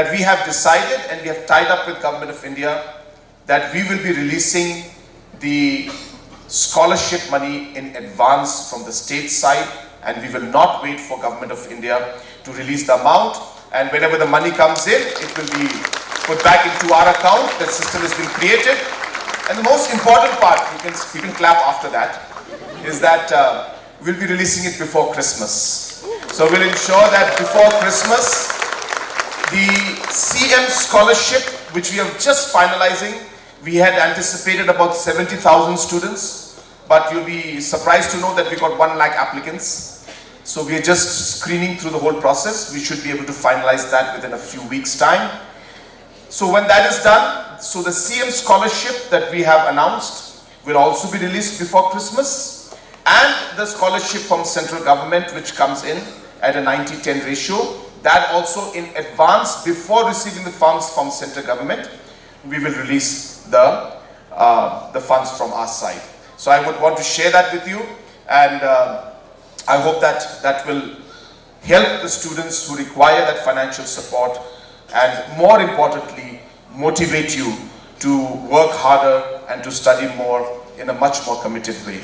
that we have decided and we have tied up with Government of India that we will be releasing the scholarship money in advance from the state side, and we will not wait for Government of India to release the amount, and whenever the money comes in, it will be put back into our account. The system has been created, and the most important part, you can clap after that, is that we'll be releasing it before Christmas. So we'll ensure that before Christmas, the CM scholarship, which we are just finalizing, we had anticipated about 70,000 students, but you'll be surprised to know that we got 1 lakh applicants. So we are just screening through the whole process. We should be able to finalize that within a few weeks' time. So when that is done, so the CM scholarship that we have announced will also be released before Christmas, and the scholarship from central government, which comes in at a 90-10 ratio, that also in advance, before receiving the funds from central government, we will release the funds from our side. So I would want to share that with you, and I hope that that will help the students who require that financial support, and more importantly, motivate you to work harder and to study more in a much more committed way.